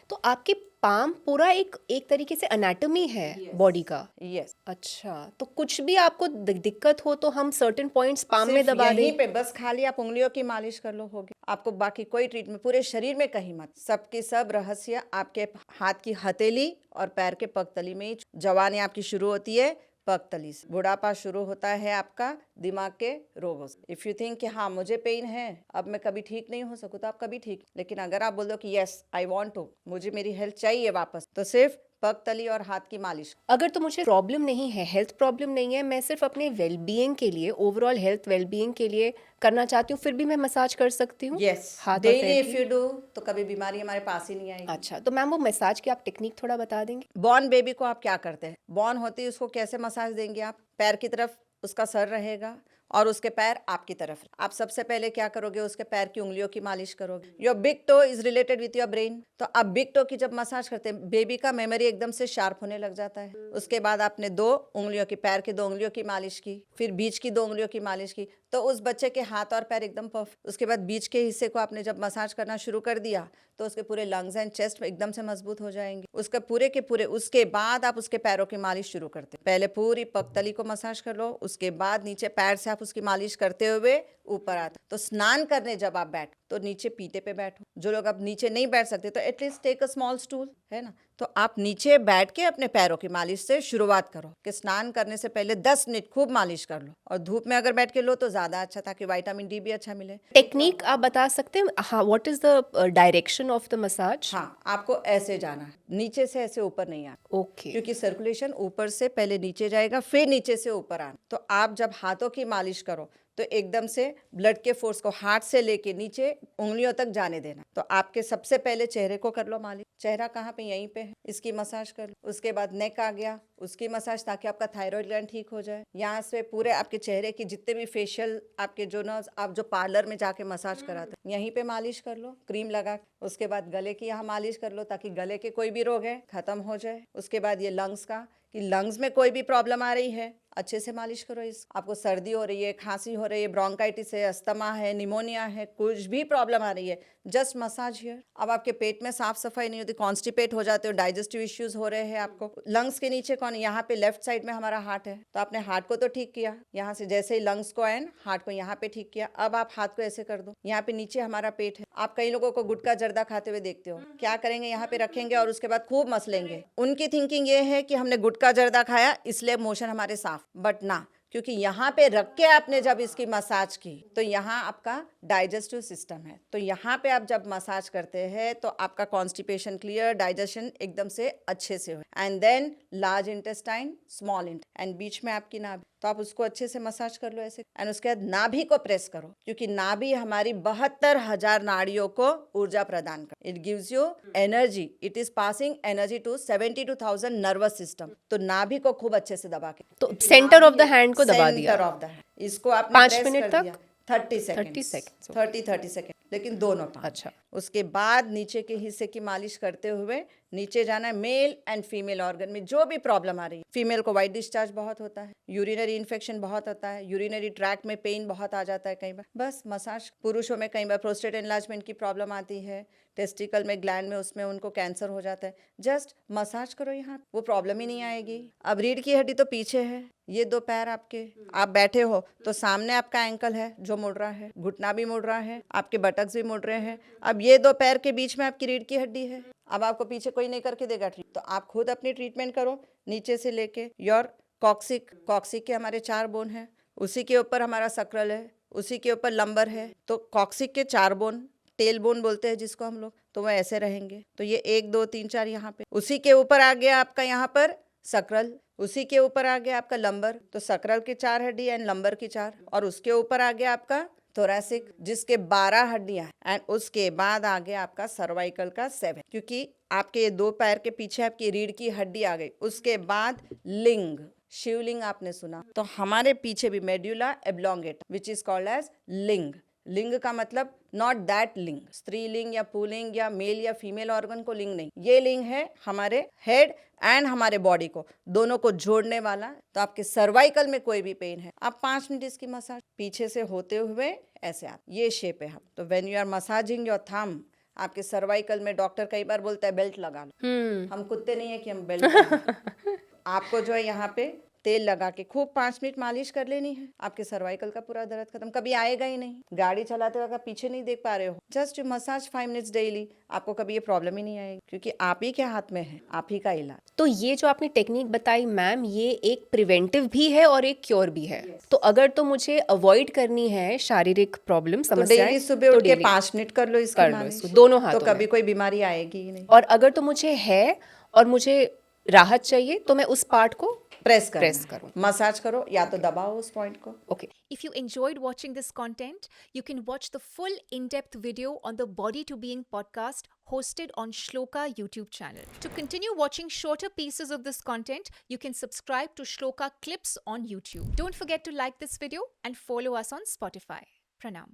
तो आपकी पाम पूरा एक एक तरीके से अनाटमी है बॉडी का। यस। अच्छा, तो कुछ भी आपको दिक्कत हो तो हम सर्टेन पॉइंट्स पाम में सिर्फ दबा यहीं दें। पे बस खाली आप उंगलियों की मालिश कर लो, होगी। आपको बाकी कोई ट्रीटमेंट पूरे शरीर में कहीं मत। सबकी सब रहस्य आपके हाथ की हथेली और पैर के पगतली में ही। जवानी आपकी शुरू होती है पगतली से, बुढ़ापा शुरू होता है आपका दिमाग के रोगों से। इफ यू थिंक कि हाँ मुझे पेन है, अब मैं कभी ठीक नहीं हो सकूँ, तो आप कभी ठीक। लेकिन अगर आप बोल दो कि यस आई वांट टू, मुझे मेरी हेल्थ चाहिए वापस, तो सिर्फ पगतली और हाथ की मालिश। अगर तो मुझे प्रॉब्लम नहीं है, हेल्थ प्रॉब्लम नहीं है, मैं सिर्फ अपने वेलबीइंग के लिए, ओवरऑल हेल्थ वेलबीइंग के लिए करना चाहती हूँ, फिर भी मैं मसाज कर सकती हूँ यस, हाथ और डेली पैर इफ की। यू डू तो कभी बीमारी हमारे पास ही नहीं आएगी। अच्छा, तो मैम वो मसाज की आप टेक्निक थोड़ा बता देंगे? बॉर्न बेबी को आप क्या करते हैं, बॉर्न होती है उसको कैसे मसाज देंगे आप? पैर की तरफ उसका सर रहेगा और उसके पैर आपकी तरफ। आप सबसे पहले क्या करोगे, उसके पैर की उंगलियों की मालिश करोगे। Your big toe is related with your brain, तो आप बिग टो की जब मसाज करते हैं, बेबी का मेमोरी एकदम से शार्प होने लग जाता है। उसके बाद आपने दो उंगलियों की, पैर की दो उंगलियों की मालिश की, फिर बीच की दो उंगलियों की मालिश की, तो उस बच्चे के हाथ और पैर एकदम परफेक्ट। उसके बाद बीच के हिस्से को आपने जब मसाज करना शुरू कर दिया, तो उसके पूरे लंग्स एंड चेस्ट एकदम से मजबूत हो जाएंगे, उसके पूरे के पूरे। उसके बाद आप उसके पैरों की मालिश शुरू करते हैं। पहले पूरी पगतली को मसाज कर लो, उसके बाद नीचे पैर से आप उसकी मालिश करते हुए ऊपर आता। तो स्नान करने जब आप बैठो तो नीचे पीठे पे बैठो। जो लोग अब नीचे नहीं बैठ सकते तो at least take a small stool, है ना। तो आप नीचे बैठ के अपने पैरों की मालिश से शुरुआत करो कि स्नान करने से पहले 10 मिनट खूब मालिश कर लो, और धूप में अगर बैठ के लो तो ज्यादा अच्छा, ताकि विटामिन डी भी अच्छा मिले। टेक्निक आप बता सकते हैं? हाँ, what is the direction of the massage? हाँ, आपको ऐसे जाना है, नीचे से ऐसे ऊपर नहीं आना। ओके। क्योंकि सर्कुलेशन ऊपर से पहले नीचे जाएगा, फिर नीचे से ऊपर आना। तो आप जब हाथों की मालिश करो तो एकदम से ब्लड के फोर्स को हाथ से लेके नीचे उंगलियों तक जाने देना। तो आपके सबसे पहले चेहरे को कर लो मालिश। चेहरा कहाँ पे, यहीं पे है, इसकी मसाज कर लो। उसके बाद नेक आ गया, उसकी मसाज, ताकि आपका थायराइड ग्लैंड ठीक हो जाए। यहाँ से पूरे आपके चेहरे की जितने भी फेशियल आपके जो नर्व्स, आप जो पार्लर में जाके मसाज कराते हैं, यहीं पे मालिश कर लो क्रीम लगा। उसके बाद गले की यहाँ मालिश कर लो, ताकि गले के कोई भी रोग है खत्म हो जाए। उसके बाद ये लंग्स का, कि लंग्स में कोई भी प्रॉब्लम आ रही है, अच्छे से मालिश करो। इस आपको सर्दी हो रही है, खांसी हो रही है, ब्रोंकाइटिस है, अस्थमा है, निमोनिया है, कुछ भी प्रॉब्लम आ रही है, जस्ट मसाज हियर। अब आपके पेट में साफ सफाई नहीं होती, कॉन्स्टिपेट हो जाते हो, डाइजेस्टिव इश्यूज हो रहे हैं आपको। लंग्स के नीचे कौन, यहाँ पे लेफ्ट साइड में हमारा हार्ट है, तो आपने हार्ट को तो ठीक किया, यहाँ से जैसे ही लंग्स को एंड हार्ट को यहाँ पे ठीक किया। अब आप हाथ को ऐसे कर दो, यहाँ पे नीचे हमारा पेट है। आप कई लोगों को गुटखा जर्दा खाते हुए देखते हो, क्या करेंगे, यहाँ पे रखेंगे और उसके बाद खूब मसलेंगे। उनकी थिंकिंग ये है कि हमने गुटखा जर्दा खाया इसलिए मोशन हमारे साफ, बट ना, क्योंकि यहाँ पे रख के आपने जब इसकी मसाज की तो यहाँ आपका डाइजेस्टिव सिस्टम है। तो यहाँ पे आप जब मसाज करते हैं तो आपका कॉन्स्टिपेशन क्लियर, डाइजेशन एकदम से अच्छे से हो। And then large intestine, small and बीच में आपकी नाभि, तो आप उसको अच्छे से मसाज कर लो ऐसे। एंड उसके बाद नाभि को प्रेस करो, क्योंकि नाभि हमारी 72,000 नाड़ियों को ऊर्जा प्रदान कर, it gives you energy, it is passing energy to 72,000 nervous system. तो नाभि को खूब अच्छे से दबा के, तो सेंटर ऑफ द हैंड को दबा दिया, सेंटर ऑफ द हैंड, इसको आपने 5 प्रेस मिनट कर तक? दिया, 30 30 सेकेंड्स, सेकेंड्स। 30 सेकेंड, लेकिन दोनों पाँव। अच्छा। उसके बाद नीचे के हिस्से की मालिश करते हुए नीचे जाना है। मेल एंड फीमेल ऑर्गन में जो भी प्रॉब्लम आ रही है, फीमेल को वाइट डिस्चार्ज बहुत होता है, यूरिनरी इन्फेक्शन बहुत होता है, यूरिनरी ट्रैक्ट में पेन बहुत आ जाता है कई बार, बस मसाज। पुरुषों में कई बार प्रोस्टेट एनलार्जमेंट की प्रॉब्लम आती है, टेस्टिकल में ग्लैंड में, उसमें उनको कैंसर हो जाता है, जस्ट मसाज करो यहाँ, वो प्रॉब्लम ही नहीं आएगी। अब रीढ़ की हड्डी तो पीछे है, ये दो पैर आपके, आप बैठे हो तो सामने आपका एंकल है जो मुड़ रहा है, घुटना भी मुड़ रहा है, आपके बटक्स भी मुड़ रहे हैं। अब ये दो पैर के बीच में आपकी रीढ़ की हड्डी है। अब आपको पीछे कोई नहीं करके देगा तो आप खुद अपनी ट्रीटमेंट करो, नीचे से लेके योर कॉक्सिक, कॉक्सिक के हमारे 4 बोन है, उसी के ऊपर हमारा सक्रल है, उसी के ऊपर लंबर है। तो कॉक्सिक के 4 बोन, टेल बोन बोलते हैं जिसको हम लोग, तो वो ऐसे रहेंगे। तो ये 1 2 3 4 यहाँ पे, उसी के ऊपर आ गया आपका यहाँ पर सक्रल, उसी के ऊपर आ गया आपका लंबर, तो सक्रल की 4 हड्डी एंड लंबर की 4, और उसके ऊपर आ गया आपका थोरैसिक जिसके 12 हड्डियां हैं, एंड उसके बाद आ गया आपका सर्वाइकल का 7, क्योंकि आपके ये 2 पैर के पीछे आपकी रीढ़ की हड्डी आ गई। उसके बाद लिंग, शिवलिंग आपने सुना, तो हमारे पीछे भी medulla oblongata which is called as लिंग। लिंग का मतलब नॉट दैट लिंग, स्त्रीलिंग या पुल्लिंग या मेल या फीमेल ऑर्गन को लिंग नहीं, ये लिंग है हमारे हेड एंड हमारे बॉडी को दोनों को जोड़ने वाला। तो आपके सर्वाइकल में कोई भी पेन है, आप 5 मिनट इसकी मसाज पीछे से होते हुए ऐसे, आप ये शेप है हम। तो when you are massaging your thumb, आपके सर्वाइकल में डॉक्टर कई बार बोलता है बेल्ट लगा लो, हम कुत्ते नहीं है कि हम बेल्ट आपको जो है यहाँ पे तेल लगा के खूब 5 मिनट मालिश कर लेनी है, आपके सर्वाइकल का पूरा दर्द खत्म, कभी आएगा ही नहीं। गाड़ी चलाते वक्त आप पीछे नहीं देख पा रहे हो, जस्ट मसाज 5 मिनट्स डेली, आपको कभी ये प्रॉब्लम ही नहीं आएगी, क्योंकि आप ही के हाथ में है, आप ही का इलाज। तो ये जो आपने टेक्निक बताई मैम, ये एक प्रिवेंटिव भी है और एक क्योर भी है। तो अगर तो मुझे अवॉइड करनी है शारीरिक प्रॉब्लम तो समस्याएं, डेली सुबह तो उठ के डेली 5 मिनट कर लो इसकी कर लो मालिश, इसको दोनों तो हाथों कभी में। कोई बीमारी आएगी ही नहीं। और अगर तो मुझे है और मुझे राहत चाहिए तो मैं उस पार्ट को प्रेस प्रेस करो, करूं। मसाज करो या तो दबाओ उस पॉइंट को। Okay. If you enjoyed watching this content, you can watch the full in-depth video on the Body to Being podcast hosted on Shloka YouTube channel. To continue watching shorter pieces of this content, you can subscribe to Shloka Clips on YouTube. Don't forget to like this video and follow us on Spotify. Pranam.